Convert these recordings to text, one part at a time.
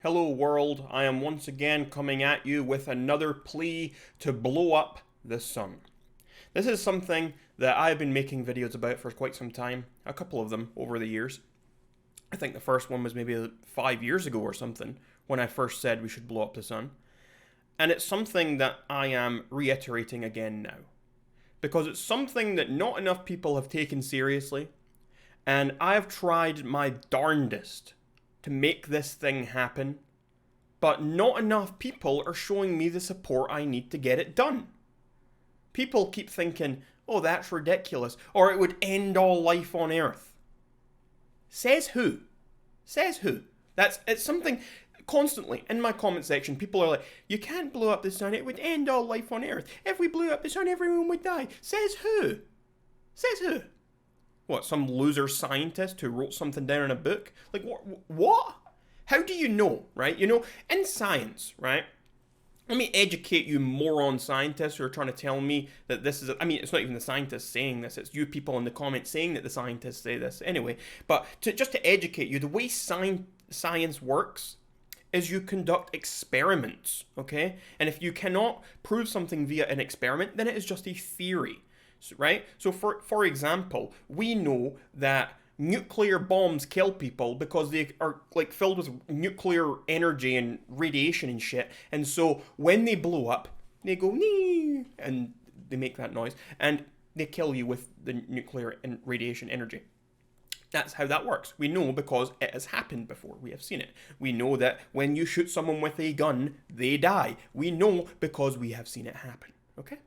Hello world, I am once again coming at you with another plea to blow up the sun. This is something that I've been making videos about for quite some time, a couple of them over the years. I think the first one was maybe 5 years ago or something, when I first said we should blow up the sun. And it's something that I am reiterating again now. Because it's something that not enough people have taken seriously, and I've tried my darndest to make this thing happen, but not enough people are showing me the support I need to get it done. People keep thinking, oh, that's ridiculous, or it would end all life on Earth. Says who? Says who? It's something constantly in my comment section. People are like, you can't blow up the sun, it would end all life on Earth. If we blew up the sun, everyone would die. Says who? Says who? What, some loser scientist who wrote something down in a book? Like, what? How do you know, right? You know, in science, right? Let me educate you moron scientists who are trying to tell me that this is... it's not even the scientists saying this. It's you people in the comments saying that the scientists say this. Anyway, but just to educate you, the way science works is you conduct experiments, okay? And if you cannot prove something via an experiment, then it is just a theory. Right? So for example, we know that nuclear bombs kill people because they are like filled with nuclear energy and radiation and shit. And so when they blow up, they go nee, and they make that noise and they kill you with the nuclear and radiation energy. That's how that works. We know because it has happened before. We have seen it. We know that when you shoot someone with a gun, they die. We know because we have seen it happen. Okay?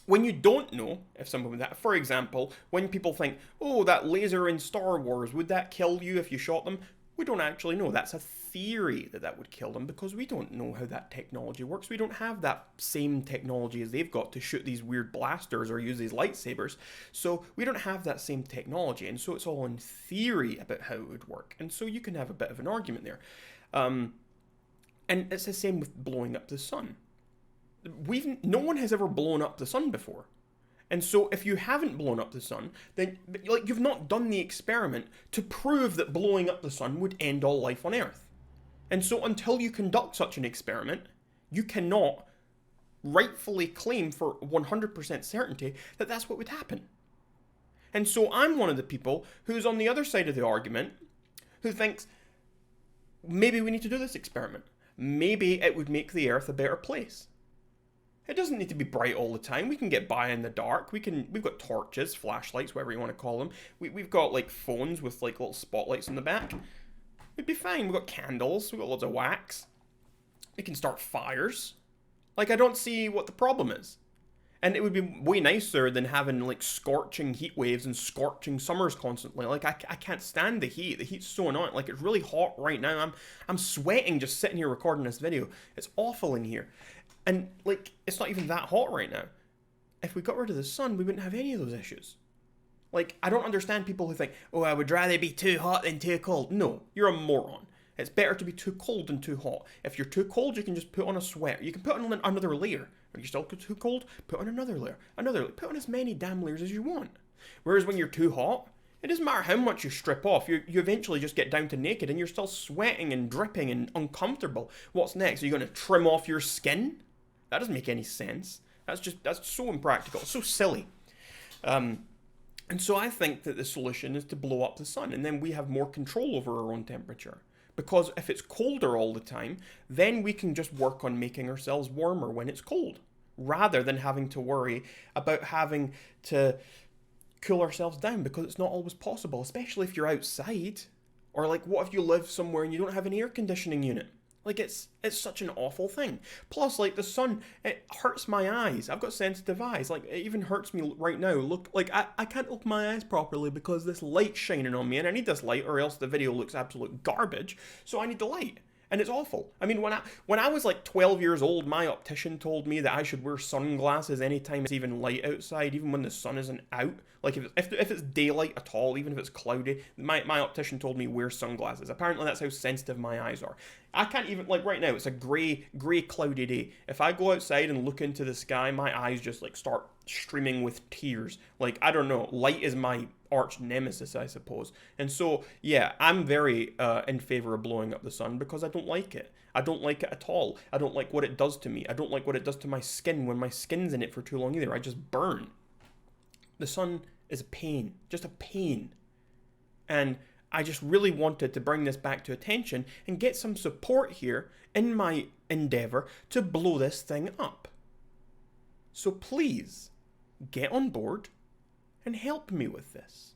When you don't know if someone would that, for example, when people think, oh, that laser in Star Wars, would that kill you if you shot them? We don't actually know. That's a theory that would kill them because we don't know how that technology works. We don't have that same technology as they've got to shoot these weird blasters or use these lightsabers. So we don't have that same technology. And so it's all in theory about how it would work. And so you can have a bit of an argument there. And it's the same with blowing up the sun. No one has ever blown up the sun before. And so if you haven't blown up the sun, then you've not done the experiment to prove that blowing up the sun would end all life on Earth. And so until you conduct such an experiment, you cannot rightfully claim for 100% certainty that that's what would happen. And so I'm one of the people who's on the other side of the argument, who thinks maybe we need to do this experiment. Maybe it would make the Earth a better place. It doesn't need to be bright all the time. We can get by in the dark. We've got torches, flashlights, whatever you want to call them. We've got like phones with like little spotlights in the back. We'd be fine. We've got candles. We've got loads of wax. We can start fires. Like, I don't see what the problem is. And it would be way nicer than having like scorching heat waves and scorching summers constantly. Like, I can't stand the heat. The heat's so annoying. Like, it's really hot right now. I'm sweating just sitting here recording this video. It's awful in here. And, like, it's not even that hot right now. If we got rid of the sun, we wouldn't have any of those issues. Like, I don't understand people who think, oh, I would rather be too hot than too cold. No, you're a moron. It's better to be too cold than too hot. If you're too cold, you can just put on a sweater. You can put on another layer. Are you still too cold? Put on another layer. Put on as many damn layers as you want. Whereas when you're too hot, it doesn't matter how much you strip off. You eventually just get down to naked and you're still sweating and dripping and uncomfortable. What's next? Are you going to trim off your skin? That doesn't make any sense. That's so impractical. It's so silly. And so I think that the solution is to blow up the sun, and then we have more control over our own temperature. Because if it's colder all the time, then we can just work on making ourselves warmer when it's cold, rather than having to worry about having to cool ourselves down, because it's not always possible, especially if you're outside. Or like, what if you live somewhere and you don't have an air conditioning unit? Like, it's such an awful thing. Plus, like, the sun, it hurts my eyes. I've got sensitive eyes. Like, it even hurts me right now. Look, like, I can't open my eyes properly because this light's shining on me, and I need this light or else the video looks absolute garbage. So I need the light. And it's awful. I mean, when I was like 12 years old, my optician told me that I should wear sunglasses anytime it's even light outside, even when the sun isn't out. Like, if it's daylight at all, even if it's cloudy, my optician told me wear sunglasses. Apparently that's how sensitive my eyes are. I can't even, like right now, it's a grey cloudy day. If I go outside and look into the sky, my eyes just like start streaming with tears. Like, I don't know, light is my arch nemesis, I suppose. And so, yeah, I'm very in favor of blowing up the sun because I don't like it. I don't like it at all. I don't like what it does to me. I don't like what it does to my skin when my skin's in it for too long either. I just burn. The sun is a pain, just a pain. And I just really wanted to bring this back to attention and get some support here in my endeavor to blow this thing up. So please, get on board and help me with this.